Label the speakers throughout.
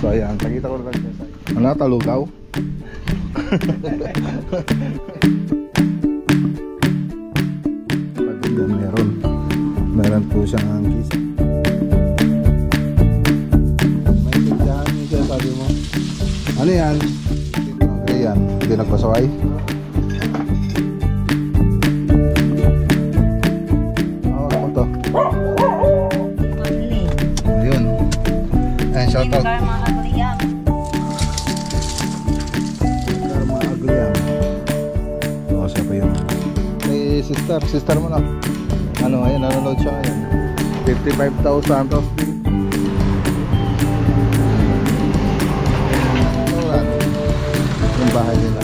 Speaker 1: So ayan, nakita ko na lang siya. Ano, talugaw? Meron po siyang angkis. May tindahan yun siya, sabi mo. Ano yan? Okay yan, hindi nagpasaway. Ako to. Ayun. Ayan, shoutout.
Speaker 2: Karma Agliam.
Speaker 1: Karma Agliam. Oo, siya pa yun. May sister mo na. Ano, ayan, nanonood siya ngayon. 55,000 to. Yung bahay nila.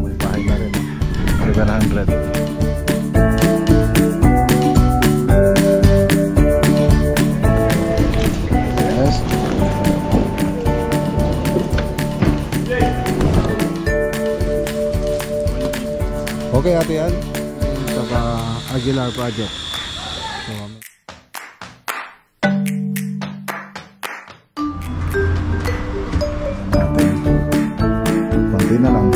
Speaker 1: May bahay na rin. 700. Yes. Okay, ate yan. Sa Aguilar Project. So, konti na lang.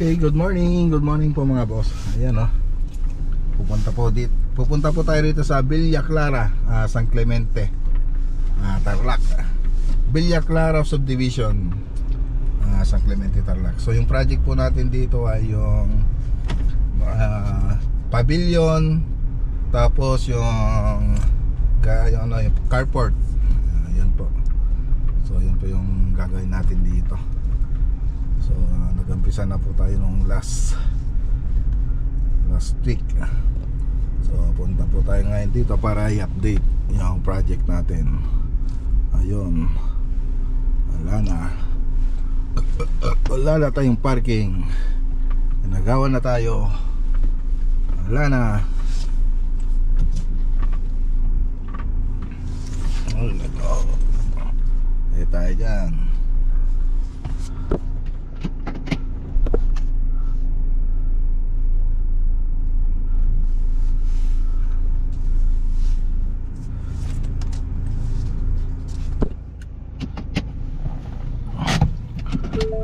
Speaker 1: Okay, good morning po mga boss. Ayan oh. Pupunta po tayo rito sa Villa Clara, San Clemente, Tarlac. Villa Clara Subdivision, San Clemente, Tarlac. So yung project po natin dito ay yung pavilion, tapos yung carport. Ayan po. So yun po yung gagawin natin dito. So nag-umpisa na po tayo nung last week. So punta po tayo ngayon dito para i-update yung project natin. Ayun. Wala na tayong parking. Nagawa na tayo. Wala na. Tayo dyan.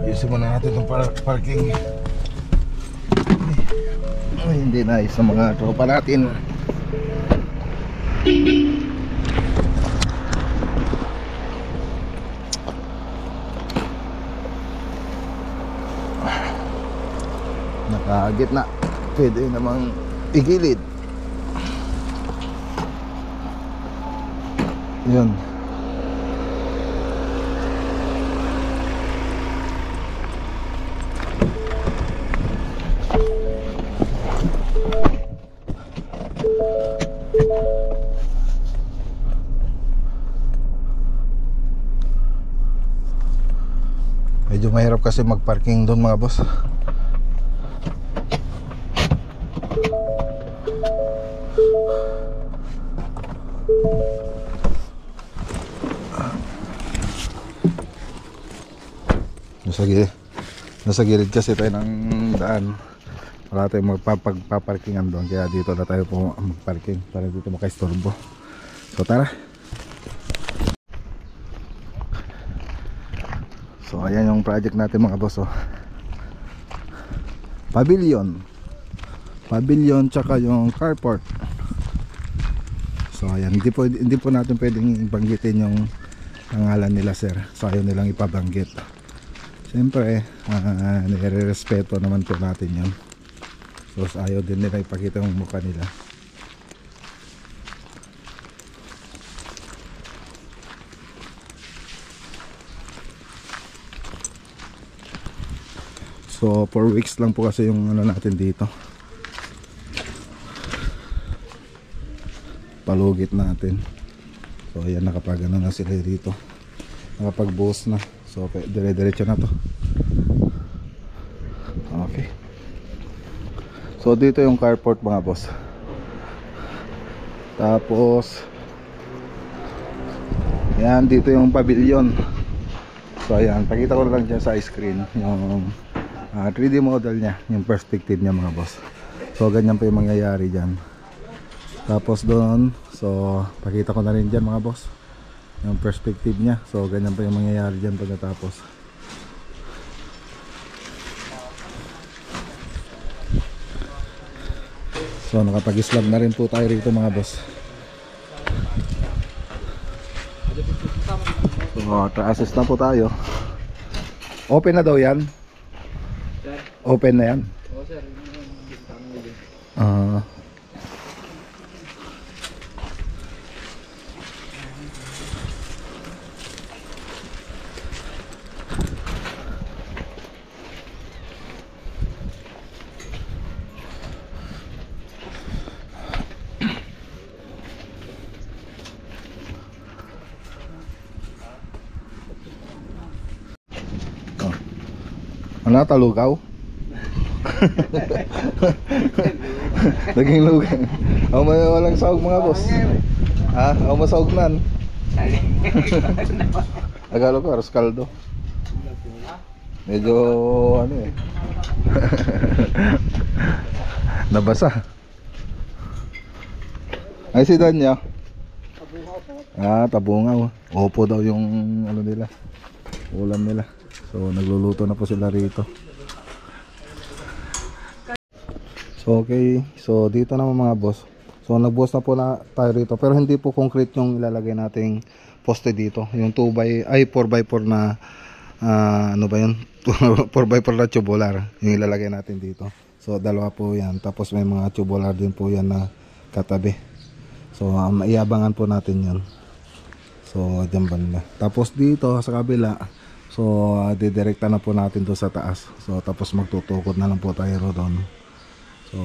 Speaker 1: Ayusin muna natin itong parking. Ay, hindi na ayos sa mga tropa natin. Nakagitna, pwede namang igilid. Yun. Medyo mahirap kasi magparking doon mga boss. Nasa gilid kasi tayo ng daan. Wala tayong magpaparkingan doon, kaya dito na tayo po magparking para dito makaistorbo. So tara. So ayan yung project natin mga boss oh. Pavilion tsaka yung carport. So ayan, hindi po natin pwedeng ibanggitin yung pangalan nila sir. So ayaw nilang ipabanggit. Siyempre nire-respeto naman po natin yun. So ayaw din nila ipakita yung mukha nila. So 4 weeks lang po kasi yung ano natin dito, palugit natin. So ayan, nakapag ano na sila dito, nakapag-buhos na. So dire-diretso na to. Okay. So dito yung carport mga boss. Tapos yan, dito yung pavilion. So ayan, pakita ko lang dyan sa screen yung 3D model nya, yung perspective nya mga boss. So ganyan po yung mangyayari dyan. Tapos doon, so pakita ko na rin dyan mga boss yung perspective nya. So ganyan po yung mangyayari dyan pagkatapos. So nakapag-slab na rin po tayo rito mga boss. So tra-assist na po tayo. Open na daw yan? Open na yan?
Speaker 2: Oo sir.
Speaker 1: Ano, talugaw? Naging lugaw. Ako may walang sahog mga boss. Ha? Ako masahog nan. Agalo ko, aros kaldo. Medyo ano eh. Nabasa. Ay si Danya. Tabungaw. Opo daw yung ano nila, ulam nila. So nagluluto na po sila rito. So okay, so dito naman mga boss. So nagbuhos na po na tayo rito, pero hindi po concrete yung ilalagay nating poste dito. Yung 4x4 na ano ba yun? 4x4 na tubular yung ilalagay natin dito. So dalawa po yan. Tapos may mga tubular din po yan na katabi. So maiabangan po natin yun. So dyan banda. Tapos dito sa kabila, so didirekta na po natin doon sa taas. So tapos magtutukod na lang po tayo doon. So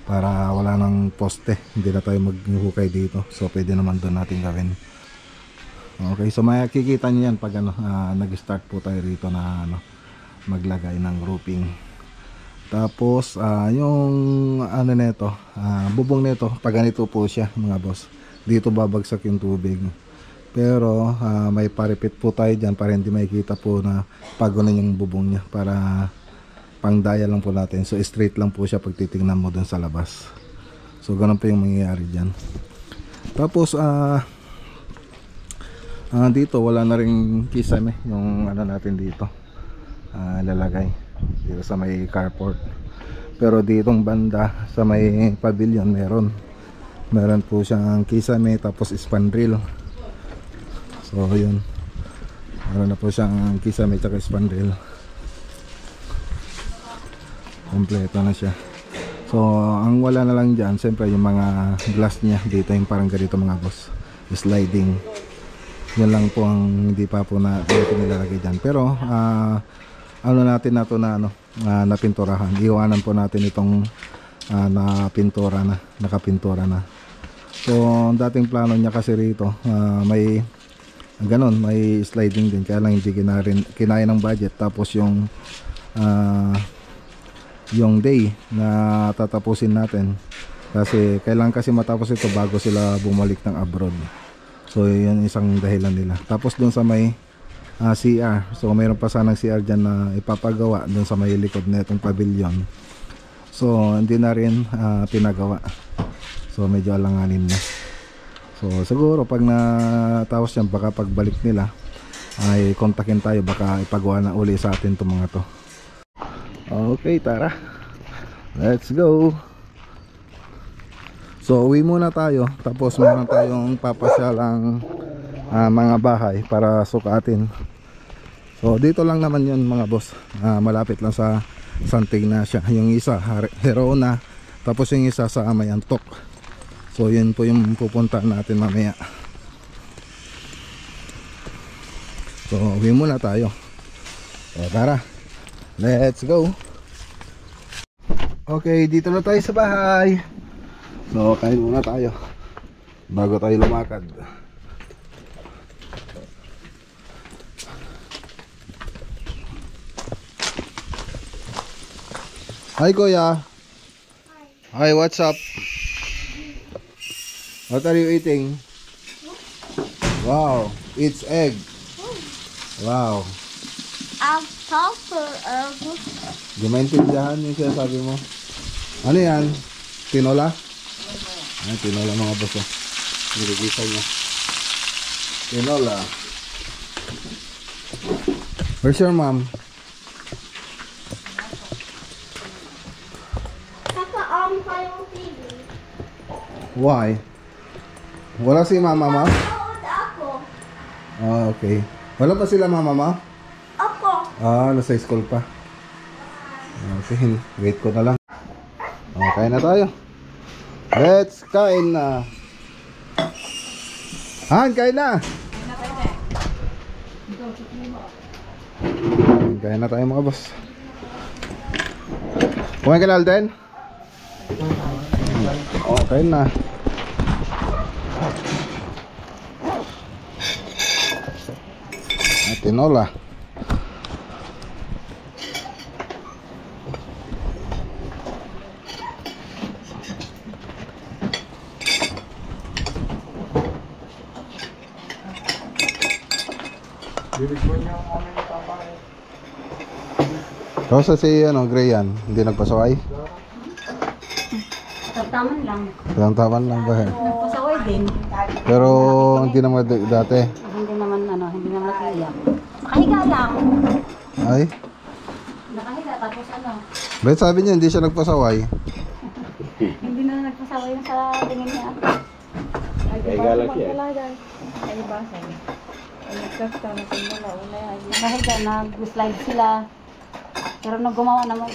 Speaker 1: para wala nang poste, hindi na tayo maghukay dito. So pwede naman doon natin gawin. Okay, so makikita niyo yan pag ano, nag-start po tayo rito na ano, maglagay ng roofing. Tapos yung ano nito, bubong nito, pag ganito po siya mga boss, dito babagsak yung tubig. Pero may paripit po tayo dyan para hindi makikita po na pagunan yung bubong niya, para pangdaya lang po natin. So straight lang po siya pag titingnan mo dun sa labas. So ganun po yung mangyayari dyan. Tapos dito wala na rin kisame yung ano natin dito, lalagay dito sa may carport. Pero ditong banda sa may pavilion meron po siyang kisame, tapos spandrel. So yun, meron na po siyang kisame at spandrel, kompleto na siya. So ang wala na lang dyan, siyempre yung mga glass niya dito, yung parang ganito mga boss, sliding. Yan lang po ang hindi pa po na nilalagay dyan. Pero ano natin na to na ano, napinturahan. Iwanan po natin itong napintura na, nakapintura na. So ang dating plano niya kasi rito, may ganon, may sliding din, kaya lang hindi kinaya ng budget. Tapos yung day na tatapusin natin, kasi kailangan kasi matapos ito bago sila bumalik ng abroad. So yun isang dahilan nila. Tapos dun sa may CR, so mayroon pa sanang CR dyan na ipapagawa dun sa may likod na itong pavilion. So hindi na rin pinagawa. So medyo alanganin na. So siguro pag natapos yan, baka pagbalik nila ay kontakin tayo, baka ipagawa na uli sa atin itong mga to. Okay, tara, let's go. So uwi muna tayo, tapos meron tayong papasyalang mga bahay para sukatin. So dito lang naman yun mga boss, malapit lang sa Santa Ignacia. Yung isa Herona, tapos yung isa sa Mayantok. So yun po yung pupuntahan natin mamaya. So uwi muna tayo. So tara, Let's go. Okay, dito na tayo sa bahay. So, kain muna tayo bago tayo lumakad. Hi Kuya. Hi, what's up? What are you eating? Wow, it's egg. Wow. Di maintindihan yung sinasabi mo. Ano yan? Tinola? Ay, tinola mga boss. Nilagisa niya. Tinola. Where's your mom? Why? Wala si mama mo? Ah, okay. Wala pa sila mama mo?
Speaker 2: Opo.
Speaker 1: Ah, nasa school pa. Okay, wait ko na lang. Okay na tayo. Let's kain na. Han, kain na. Kain na tayo mga boss. Kumain ka na, Alden? Okay na. Tinola. Kasi si Grayan, hindi nagpasaway?
Speaker 2: Taman lang.
Speaker 1: Taman lang ba?
Speaker 2: Nagpasaway din.
Speaker 1: Pero hindi naman dati.
Speaker 2: Hindi naman nag-iyak. Nakahiga lang.
Speaker 1: Ay?
Speaker 2: Nakahiga tapos
Speaker 1: Ba't sabi niya hindi siya nagpasaway?
Speaker 2: Hindi na nagpasaway sa tingin niya.
Speaker 3: Higa lang siya.
Speaker 2: Ay ba sabi. Nakahiga, nag-slide sila. Pero nung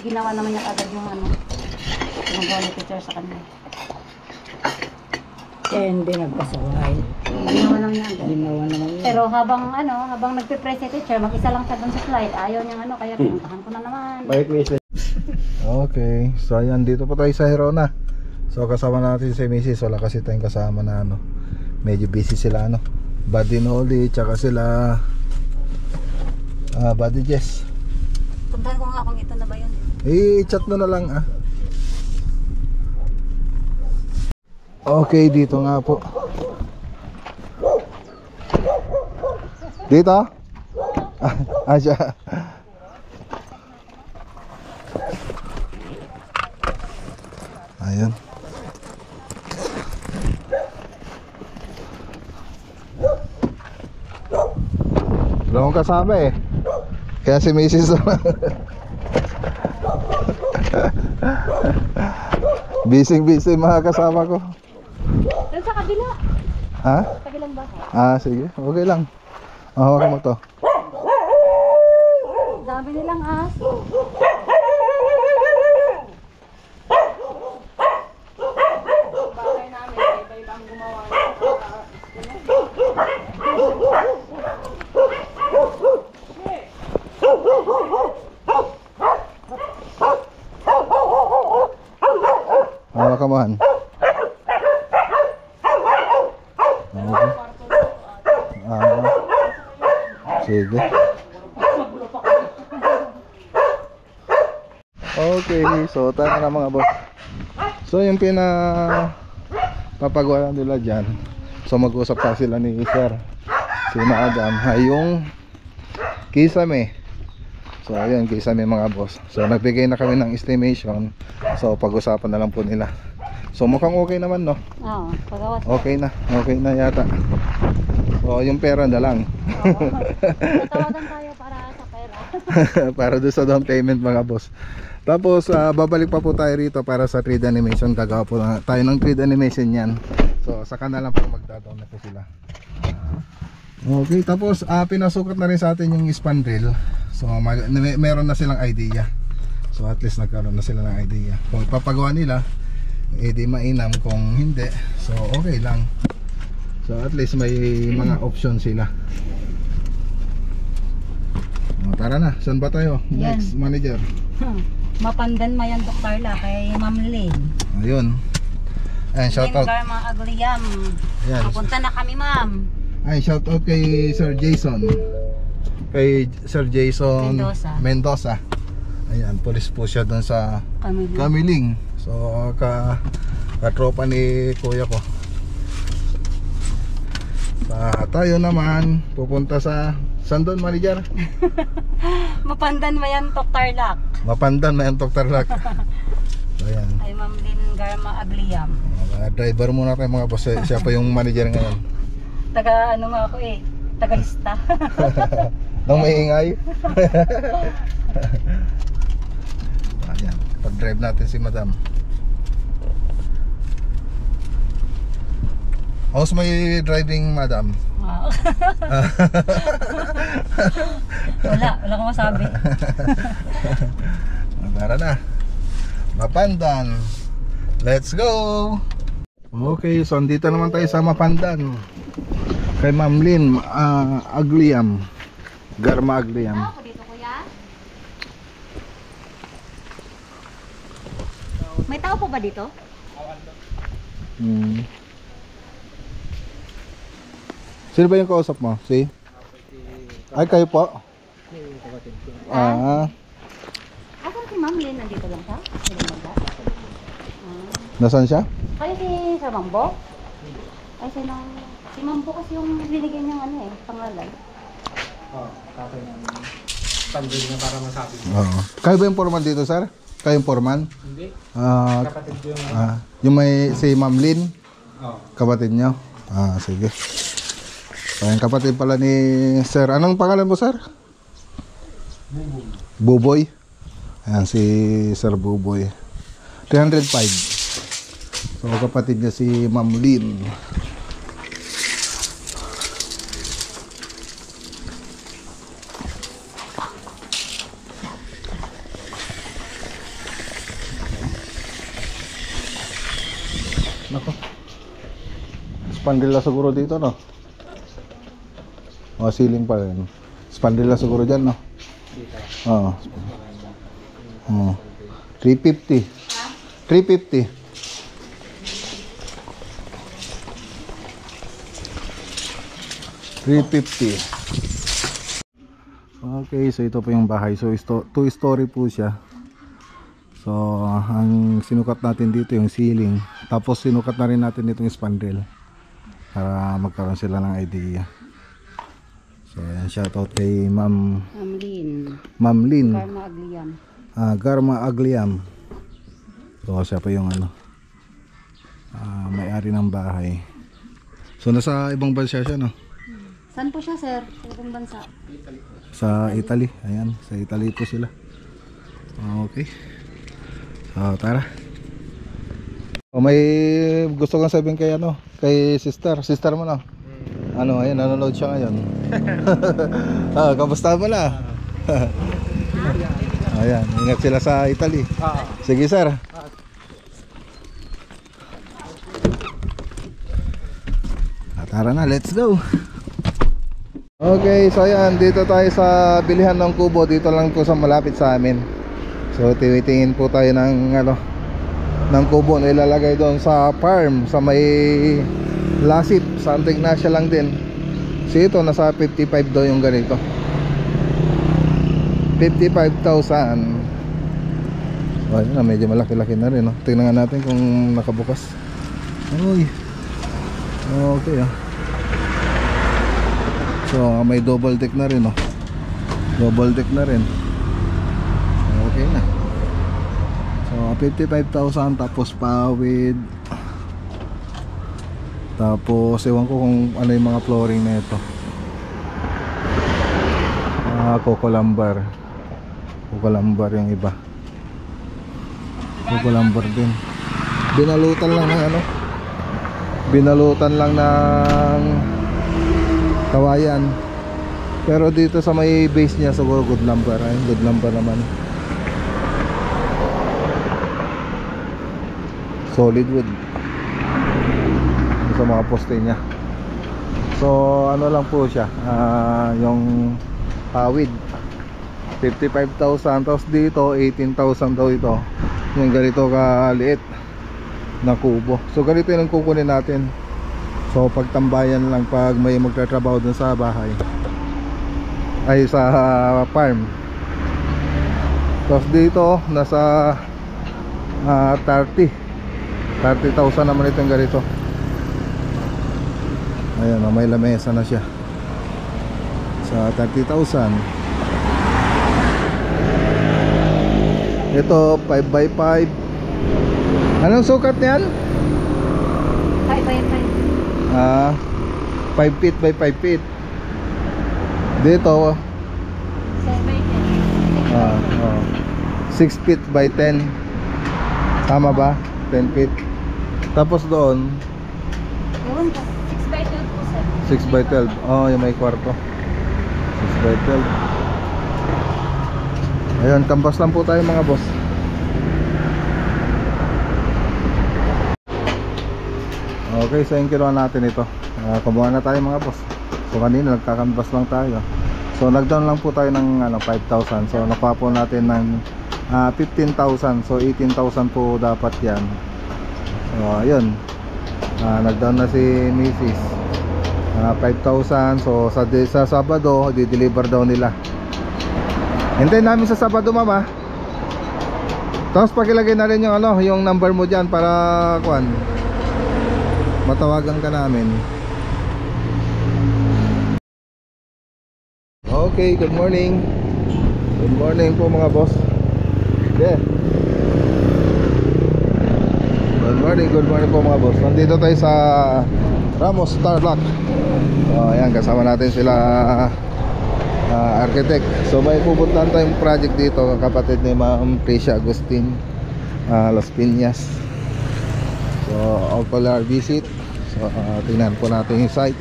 Speaker 2: ginawa naman niya agad yung ginagawa ni teacher sa kanila.
Speaker 4: Eh, hindi nagpasaway.
Speaker 2: Ginawa naman niya agad.
Speaker 4: Ginawa naman yun.
Speaker 2: Pero habang nagpe-press si teacher, mag-isa lang siya doon sa slide. Ayaw niyang kaya pinuntahan ko na naman.
Speaker 3: Bakit may isa?
Speaker 1: Okay, so ayan, dito po tayo sa Herona. So kasama natin si Mrs. Wala kasi tayong kasama na medyo busy sila Buddy Nolly, tsaka sila Buddy Jess.
Speaker 2: Puntahan ko nga kung ito na ba yun.
Speaker 1: I-chat mo na lang Okay, dito nga po. Dito? Siya. Ayun. Wala akong kasama kaya si Mrs. Busy mga kasama ko.
Speaker 2: Doon sa kabila.
Speaker 1: Ha?
Speaker 2: Kabilang bahay.
Speaker 1: Sige. Okay lang. Hawakan mo to.
Speaker 2: Dami nilang aso. Bahay namin, iba-ibang gumawa.
Speaker 1: Hawakan mo, Han. Sige. Okay, so tayo na mga boss. So yung papagawa nila dyan. So mag-usap pa sila ni Sir, si Adam, yung kisame. So ayun, kisame mga boss. So nagbigay na kami ng estimation. So pag-usapan na lang po nila. So mukhang okay naman, no?
Speaker 2: Oo, pagawas.
Speaker 1: Okay na yata. So yung pera na lang.
Speaker 2: Tatawagan tayo para sa pera.
Speaker 1: Para doon sa down payment mga boss. Tapos babalik pa po tayo rito para sa 3D animation. Gagawa po tayo ng 3D animation yan. So saka na lang po magda-down na po sila. Okay, tapos pinasukat na rin sa atin yung spandrel. So meron na silang idea. So at least nagkaroon na sila ng idea. Kung ipapagawa nila, di mainam. Kung hindi, so okay lang. So at least may mga option sila. Tara na, saan ba tayo?
Speaker 2: Yan.
Speaker 1: Next, manager.
Speaker 2: Mapandan mayan Dr. La kay Ma'am Lynn.
Speaker 1: Ayun. Ayan, shout out.
Speaker 2: Garma Agliam.
Speaker 1: Ayan.
Speaker 2: Pupunta na kami, ma'am.
Speaker 1: Ay, shout out kay Sir Jason. Kay Sir Jason Mendoza. Ayan, police po siya doon sa
Speaker 2: Kami.
Speaker 1: Kamiling. So, katropa ni kuya ko. Tayo naman pupunta sa Sandon, manager.
Speaker 2: Mapandan mayan Dr. Lak.
Speaker 1: Mapandan, may antok tarlak. So, ayan.
Speaker 2: Ay Ma'am Lynn Garma Agliam.
Speaker 1: Driver muna tayo mga boss. Siya pa yung manager ngayon.
Speaker 2: Taga ano nga ako eh. Tagalista.
Speaker 1: Nang maingay. Ayan, pag-drive natin si madam. How's my driving, madam?
Speaker 2: Wow. wala akong masabi.
Speaker 1: Tara na. Mapandan. Let's go. Okay, so andito naman tayo sa Mapandan. Kay Ma'am Lynn Agliam. Garma Agliam.
Speaker 2: Ako dito, kuya. May tao po ba dito?
Speaker 1: Sino ba yung kausap mo? Si? Ay, kayo po?
Speaker 2: Asan si Ma'am Lynn? Nandito lang siya?
Speaker 1: Nasaan siya?
Speaker 2: Kayo si Sir Mambo? Ay, si Mambo kasi yung binigyan niyang ano eh, pangalan.
Speaker 3: Tatay ng pandil na para masabi.
Speaker 1: Oo. Kayo ba yung foreman dito, sir? Kayo yung foreman?
Speaker 3: Hindi.
Speaker 1: Kapatid
Speaker 3: Kapatid yung...
Speaker 1: yung may si Ma'am Lynn?
Speaker 3: Oh.
Speaker 1: Kapatid nyo? Sige. So, yung kapatid pala ni sir. Anong pangalan mo, sir?
Speaker 3: Buboy.
Speaker 1: Buboy. Ayan, si Sir Buboy. 305. So, kapatid niya si Ma'am Lynn. Nako. Spandrilla siguro dito, no? O, ceiling pa rin. Spandrilla siguro dyan, no?
Speaker 3: Dito.
Speaker 1: Oo. 350. 350. Okay, so ito po yung bahay. So, two story po siya. So, ang sinukat natin dito yung ceiling. Tapos sinukat na rin natin itong spandrel para magkaroon sila ng idea. So, ayan, shoutout kay Ma'am Lynn
Speaker 2: Garma Agliam.
Speaker 1: Garma Agliam. So, siya pa yung may-ari ng bahay. So, nasa ibang bansa siya, no?
Speaker 2: Saan po siya, sir? Sa ibang bansa?
Speaker 1: Sa Italy. Ayan, sa Italy po sila. Okay. So, tara. May gusto kong sabihin kay kay sister mo, no? Ayan, nanonood siya ngayon. Kamusta mo na? Ayan, ingat sila sa Italy. Sige, sir. Tara na, let's go. Okay, so ayan, dito tayo sa bilihan ng kubo. Dito lang po sa malapit sa amin. So, tiwitingin po tayo ng ng kubo na ilalagay doon sa farm, sa may Lasip, Santa Ignacia lang din. So ito, nasa 55 daw yung ganito. 55,000. So ayun na, medyo malaki-laki na rin, no? Tingnan nga natin kung nakabukas. Uy. Okay, So may double deck na rin, no? Double deck na rin. Okay na. So 55,000 tapos pawid. Tapos ewan ko kung ano yung mga flooring na ito. Coco lumbar. Coco lumbar yung iba. Coco lumbar din. Binalutan lang ng binalutan lang ng kawayan. Pero dito sa may base niya siguro good lumbar. Good lumbar naman. Solid wood sa mga poste niya. So ano lang po siya, yung pawid 55,000. Tapos dito 18,000 daw ito. Yung ganito kaliit na kubo. So ganito yung kukunin natin. So pagtambayan lang pag may magtatrabaho dun sa bahay, ay sa farm. Tapos dito nasa 30,000 naman itong ganito. Ayan, may lamesa na siya sa 30,000. Ito 5x5. Anong sukat niyan?
Speaker 2: 5 by
Speaker 1: 5 feet by 5 feet. Dito 6 feet by 10. Tama ba? 10 feet. Tapos doon
Speaker 2: Ewan ko, 6 by 12 po, sir.
Speaker 1: 6 by 12. Oh, yung may kwarto. 6 by 12. Ayun, kampas lang po tayo mga boss. Okay, so yung kinuha natin ito. Kumuha na tayo mga boss. So kanina nagkakambas lang tayo. So nagdown lang po tayo ng 5,000. So nakuha po natin ng 15,000. So 18,000 po dapat yan. So ayun, nagdown na si Mrs. 5,000. So sa Sabado di-deliver daw nila. Hintayin namin sa Sabado, mama. Tapos pakilagay na rin yung yung number mo diyan para matawagan ka namin. Okay, good morning. Good morning po mga boss. Yeah. Good morning po mga boss. Nandito tayo sa Ramos Tarlac. So ayan, kasama natin sila architect. So may pupuntahan tayong project dito, kapatid ni Ma'am Tricia Agustin, Las Piñas. So ocular visit. So tingnan po natin yung site.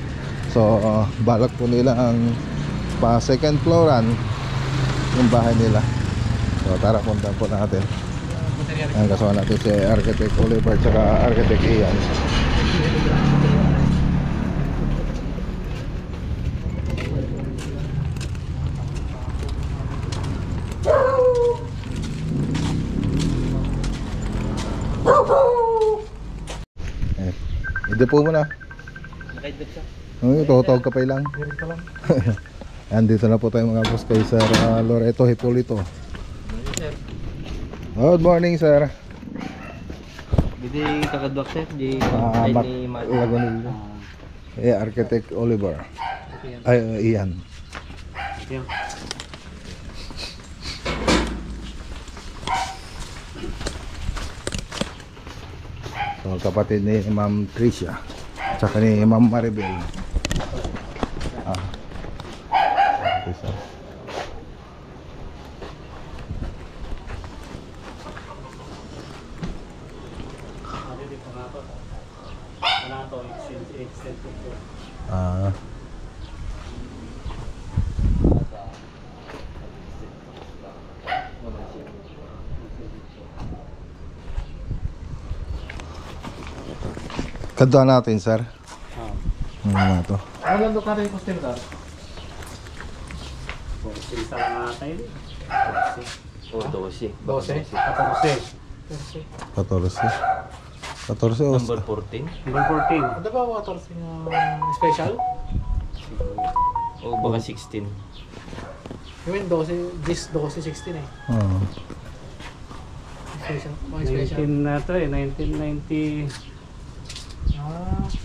Speaker 1: So balak po nila ang pa second flooran yung bahay nila. So tara, puntahan po natin. Ayan, kasama natin si Architect Oliver tsaka Architect Ian. Ito po muna.
Speaker 3: Nakaidot siya.
Speaker 1: Tutawag ka pa lang. Andito na po tayo mga boss kay Sir Loreto Hipolito. Good morning, sir.
Speaker 3: Hindi kakadwak sir. Di
Speaker 1: Lagunil. Architect Oliver. Ay, Ian.
Speaker 3: Yan.
Speaker 1: So, kapatid ni Ma'am Tricia tsaka ni Ma'am Maribel. Okay, sir. Kadwa natin, sir. Ano na to?
Speaker 3: Ano lang doon ka rin yung costume ka?
Speaker 5: Isa lang nga tayo. 12.
Speaker 3: 12? 14.
Speaker 1: 14 o
Speaker 5: Number 14.
Speaker 3: Number 14. Ano ba 14 special?
Speaker 5: O baka 16.
Speaker 3: You mean 12, this 12, 16 eh. Special. Mga special.
Speaker 5: 19 na to eh, 1990.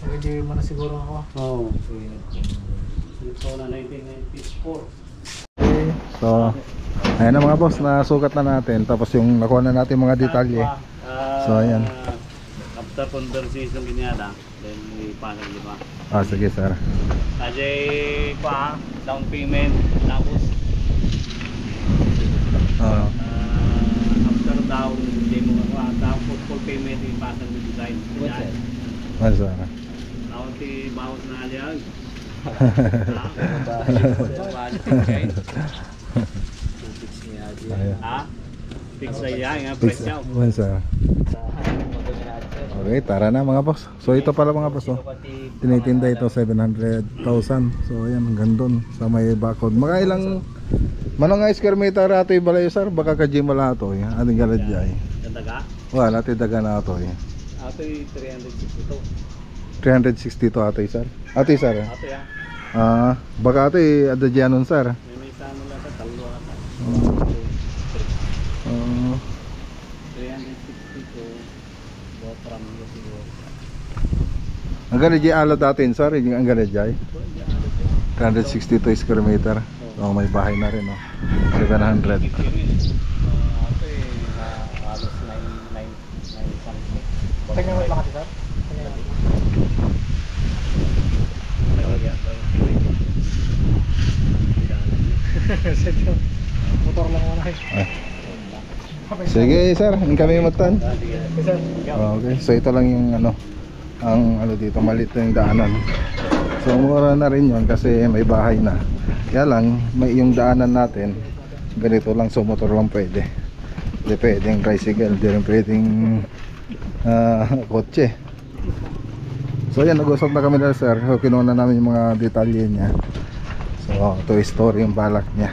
Speaker 3: Hindi mo na siguro ako.
Speaker 5: Oo. Ito na 1994.
Speaker 1: Okay. So, ayan na mga boss, nasukat na natin. Tapos yung nakuha na natin mga detalye. So, ayan.
Speaker 5: After conversation ginyada, then ipanag di ba?
Speaker 1: Sige, sir.
Speaker 5: Ajay pa, down payment, tapos after down, hindi mo tapos full payment, ipasag mo design.
Speaker 1: Ano, sir?
Speaker 5: Ako ti bawat na aliyag. Ha? Fix na yan, nga presyo.
Speaker 1: Ano, sir? Okay, tara na mga boss. So ito pala mga boss, oh. Tinitinda ito 700,000. So ayan, hanggang doon sa may bakod. Mga ilang manong nga square meter ato yung balay sir? Baka ka-gym wala ito. Anong galad dyan?
Speaker 5: Daga?
Speaker 1: Wala, ito daga na ito.
Speaker 5: Ato yung 362.
Speaker 1: 360 to ate sir. Ate sir.
Speaker 5: Ato yan.
Speaker 1: Baka ate ada dyan nun sir.
Speaker 5: May isa mo lang sa talo ata. 362. From you siguro.
Speaker 1: Ang galad dyan alat natin sir. Ang galad dyan. 362 square meter. So may bahay na rin, 700.
Speaker 5: Ato eh, halos 9 something.
Speaker 3: Tingnan mo lang sir. Motor lang muna
Speaker 1: Sige sir, hindi kami matan.
Speaker 3: sir.
Speaker 1: Okay, so ito lang yung ang dito, maliit na yung daanan. So mura na rin yun kasi may bahay na. Kaya lang, may yung daanan natin ganito lang, so motor lang pwede. Hindi pwedeng tricycle, hindi rin pwedeng kotse. So yan, nag-usap na kami na sir. So kinuha namin yung mga detalye niya. So ito story yung balak niya.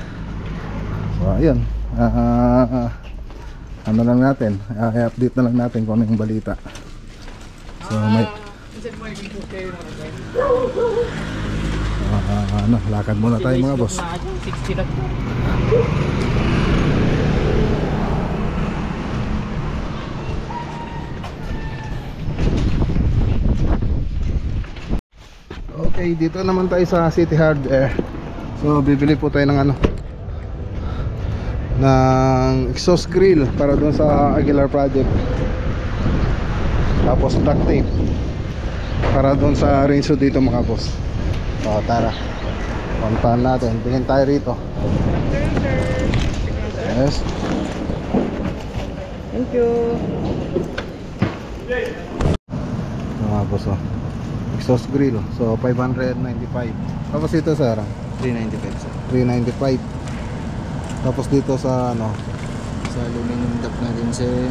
Speaker 1: So ayun, ano lang natin, i-update na lang natin kung ano yung balita. So may lakad muna tayo mga boss.
Speaker 3: 60 lang.
Speaker 1: Okay, dito naman tayo sa City Hardware. So bibili po tayo ng ng exhaust grill para doon sa Aguilar project. Tapos duct tape para doon sa Rinso dito mga boss. So tara, puntahan natin, tingin tayo rito. Yes.
Speaker 3: Thank you.
Speaker 1: Mga boss, exhaust grill. So 595. Tapos ito sir,
Speaker 3: 395 sir.
Speaker 1: 395. Tapos dito sa
Speaker 3: Sa aluminum duct natin sir.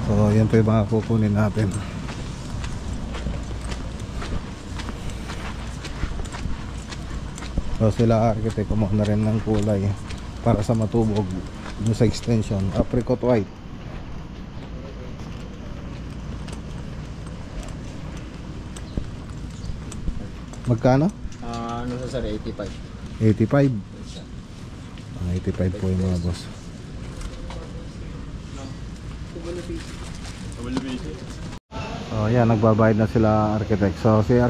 Speaker 1: so yan pa yung mga kukunin natin. So sila architect kumuha na rin ng kulay para sa matubog dun sa extension, apricot white. Magkano?
Speaker 3: Ano sa sir, 85.
Speaker 1: 85. 85 po yung mga boss. So yan, nagbabayad na sila architect. So sila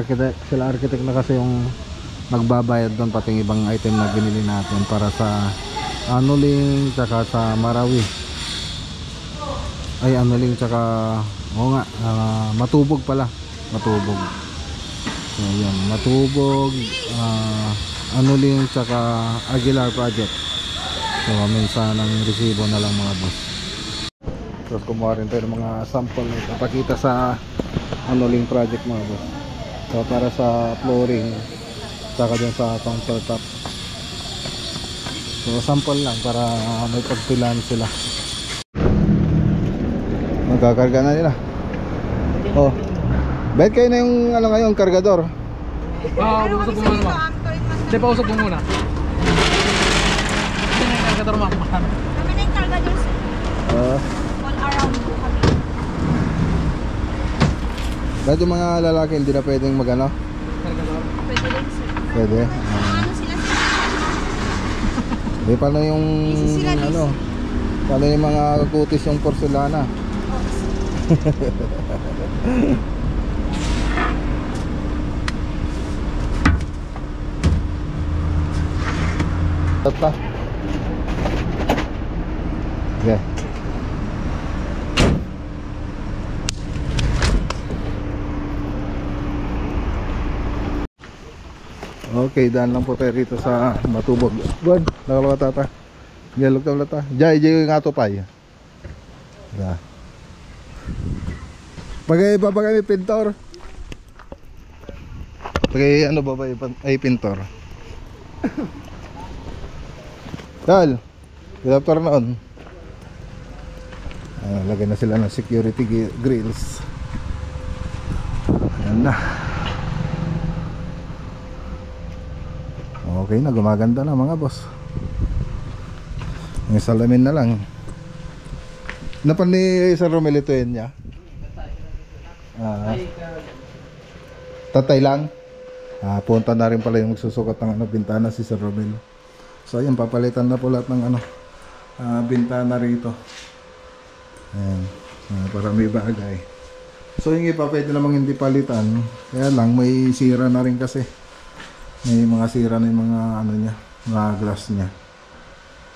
Speaker 1: architect na kasi yung nagbabayad doon, pati yung ibang item na binili natin para sa Anuling tsaka sa Marawi. Ay Anuling tsaka Matubog pala. Matubog. So yan, Matubog, Anuling tsaka Aguilar project. So minsan ng resibo na lang mga boss. Tapos kumuha rin tayo ng mga sample na ipapakita sa Anuling project mga boss. So para sa flooring saka dyan sa countertop. So sample lang para may pagpilan sila. Magkakarga na nila. Oh, bet kayo na yung ngayon, kargador.
Speaker 3: Usap mo muna ma'am. Hindi pa usap mo muna. Hindi na yung kargador ma'am.
Speaker 2: Kami na yung kargador sir. All around po kami.
Speaker 1: Dahil yung mga lalaki hindi na pwedeng
Speaker 3: Kargador.
Speaker 2: Pwede rin sir.
Speaker 1: Pwede.
Speaker 2: Ano sila sir?
Speaker 1: Paano yung paano yung mga kutis yung porcelana? Tata. Okay. Okay, daan lang po tayo rito sa Matubog. Buwan, nakalawa tata. Galog ka ta. Jay nga to pay. Ya. Bagay ba bagay pintor? Bagay ano ba ay pintor? Dal. Good afternoon. Lagay na sila ng security grills. Ayan na. Okay na, gumaganda na mga boss. Yung salamin na lang. Napan ni Sir Romel ito yun niya? Tatay lang? Punta na rin pala yung magsusukat ng bintana si Sir Romel. So ayan, papalitan na po lahat ng bintana rito. Ayan, para may bagay. So yung iba pwede namang hindi palitan. Kaya lang may sira na rin kasi. May mga sira na yung mga niya, mga glass niya.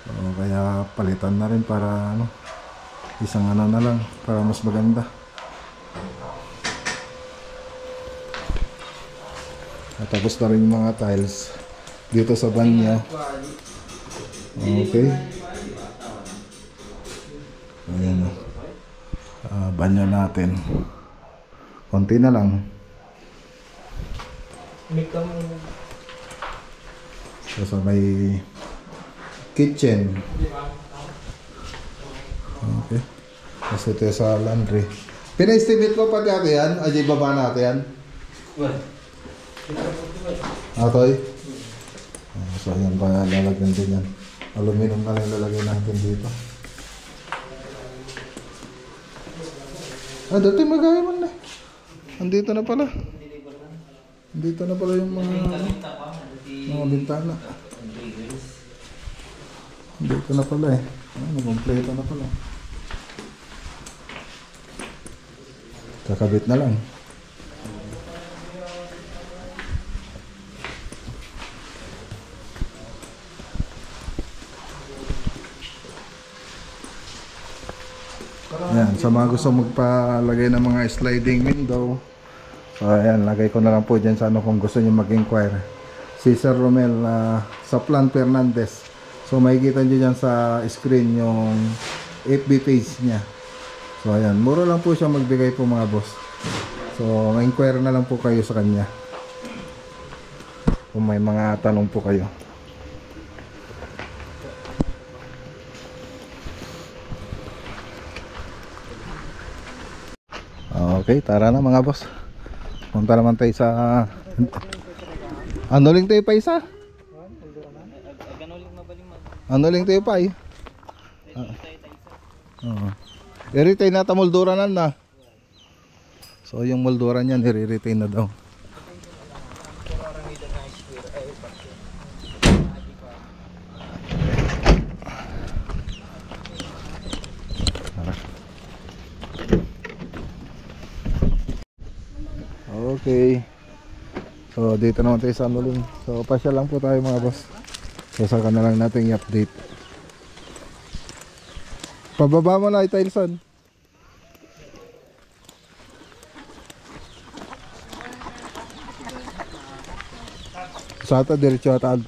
Speaker 1: So kaya palitan na rin para isang na lang para mas maganda. At tapos na rin yung mga tiles dito sa van niya. Okay. Ayan, banyo natin. Konti na lang. So sa may kitchen. Okay. Tapos ito sa laundry. Pina-estimate ko pati ate yan. Ajay baba natin yan. Atoy. So ayan pa lalagyan din yan. Aluminum na lang lalagay natin dito. Dati magaya man na. Andito na pala. Andito na pala yung mga bintana. Andito na pala eh. Nag-completo na pala. Kakabit na lang. Ayan, sa mga gusto magpalagay ng mga sliding window, so ayan, lagay ko na lang po dyan sa kung gusto nyo mag-inquire. Si Sir Romel sa Plan Fernandez. So makikita nyo dyan sa screen yung FB page niya. So ayan, mura lang po siya magbigay po mga boss. So ma-inquire na lang po kayo sa kanya kung may mga tanong po kayo. Okay, tara na mga boss. Punta naman tayo sa Anoling tayo pa isa? Anoling tayo pa eh. I-retain na ta molduranan na. So yung molduran yan i-retain na daw. Okay. So dito naman tayo sa Anoling. So pasya lang po tayo mga boss. So saka na lang natin i-update. Pababa mo na i-tilesan. Sata diretso atan.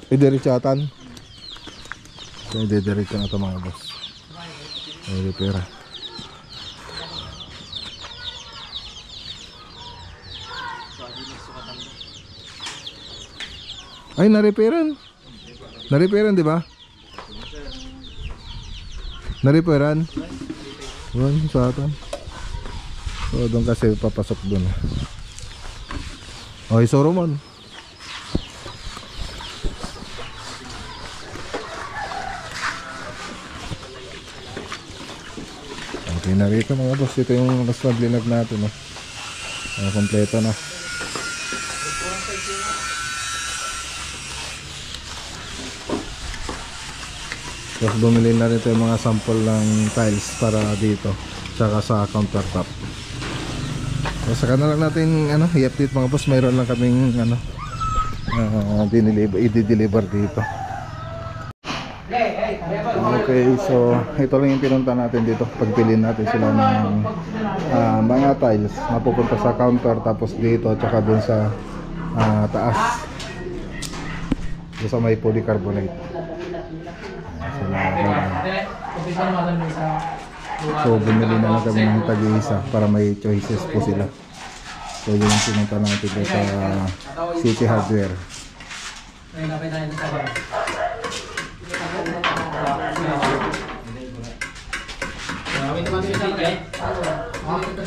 Speaker 1: Diretso atan. So diretso na ito mga boss. Ay pera. Ay, na-repairan. Na-repairan, di ba? Na-repairan. Doon, sa atin. So, doon kasi papasok doon. Okay, so Roman. Okay, narito mga boss. Ito yung last vlog natin. Kompleto na. Tapos bumili na rin yung mga sample ng tiles para dito tsaka sa countertop. So saka na lang natin i-update mga boss. Mayroon lang kaming i-deliver dito. Okay, so ito lang yung pinunta natin dito. Pagpiliin natin sila ng mga tiles na pupunta sa counter, tapos dito tsaka dun sa taas dun sa may polycarbonate. So bumili na lang kami ng tag-isa para may choices po sila. So yun yung pinunta natin sa City Hardware.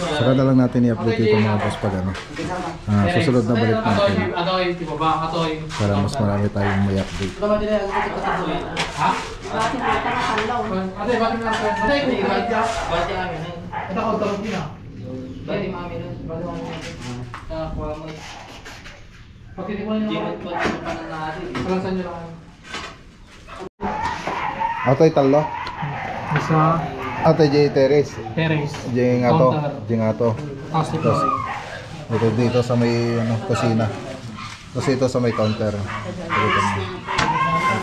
Speaker 1: Saka na lang natin i-update ito mga boss pag ano. Susunod na balik natin. Para mas marami tayong may update. Atoy talo.
Speaker 3: Isa.
Speaker 1: Atoy J Terrace.
Speaker 3: Terrace.
Speaker 1: J ngato.
Speaker 3: Tapos
Speaker 1: Ito dito sa may ano, kusina. Tapos ito sa may counter. Ito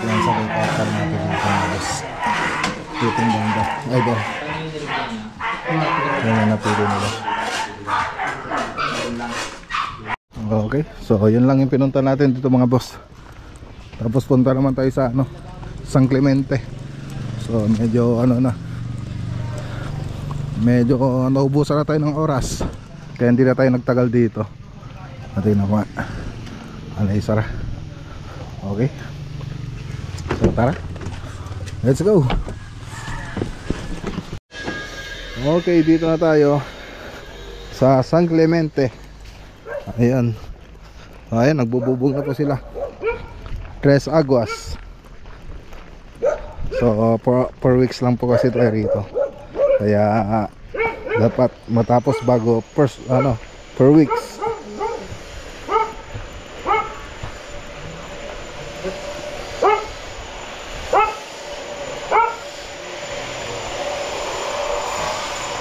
Speaker 1: yan sa may counter natin dito mga boss. Ito yung banda. Ay ba? Yan ang napili nila. Okay, so yun lang yung pinunta natin dito mga boss. Tapos punta naman tayo sa ano, San Clemente. So medyo ano na, medyo naubusan na tayo ng oras, kaya hindi na tayo nagtagal dito. Natin na mga alay sara. Okay, so tara, let's go. Okay, dito na tayo sa San Clemente. Ayan, ayan, nagbububog na po sila. Tres Aguas. So 4 weeks lang po kasi tayo rito, kaya dapat matapos bago first ano, 4 weeks.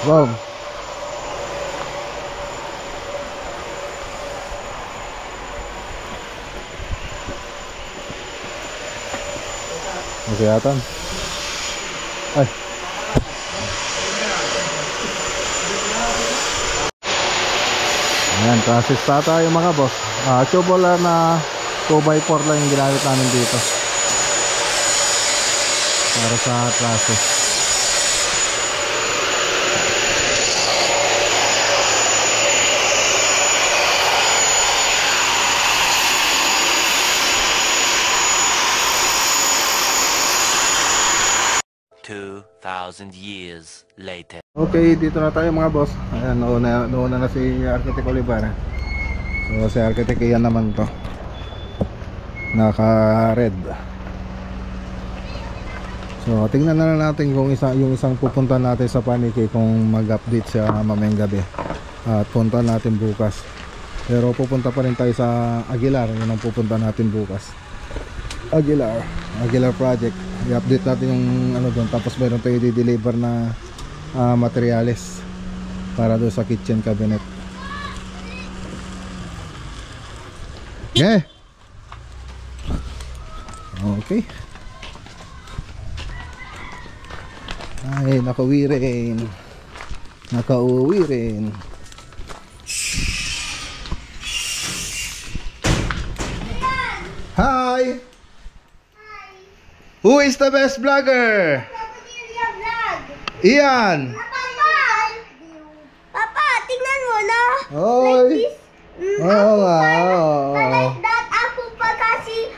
Speaker 1: Wow. Kesehatan. Ay. Ayan, transista tayo mga boss. Tubular na 2x4 lang yung ginamit namin dito para sa traffic.
Speaker 6: Years later.
Speaker 1: Okay, dito na tayo mga boss. Ayan, nauna na si Architect Olivar. So si Architect Ian naman to, naka red. So tingnan na lang natin kung yung isang pupunta natin sa Panique, kung mag-update siya mamayang gabi. At punta natin bukas. Pero pupunta pa rin tayo sa Aguilar. Yun ang pupunta natin bukas. Aguilar project. I-update natin yung ano doon. Tapos meron tayo i-deliver na materyales para doon sa kitchen cabinet. Yeah. Okay. Ay, nakauwi rin. Hi! Who is the best vlogger? Ian!
Speaker 7: Papa, tingnan mo na.
Speaker 1: Oy! Oo nga, oo.
Speaker 7: Like that, ako pa kasi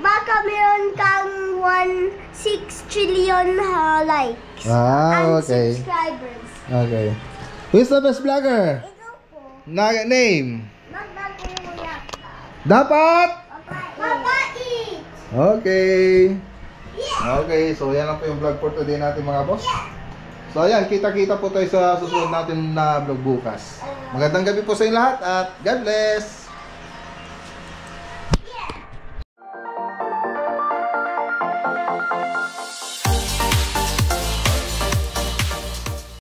Speaker 7: baka meron kang 1.6 trillion likes.
Speaker 1: Ah,
Speaker 7: and
Speaker 1: okay.
Speaker 7: subscribers.
Speaker 1: Okay. Who is the best vlogger?
Speaker 7: Ikaw po.
Speaker 1: Name?
Speaker 7: Magdagay mo na.
Speaker 1: Dapat?
Speaker 7: Papa, eat.
Speaker 1: Okay. Okay, so yan lang po yung vlog for today natin mga boss. So ayan, kita-kita po tayo sa susunod natin na vlog bukas. Magandang gabi po sa inyo lahat at God bless!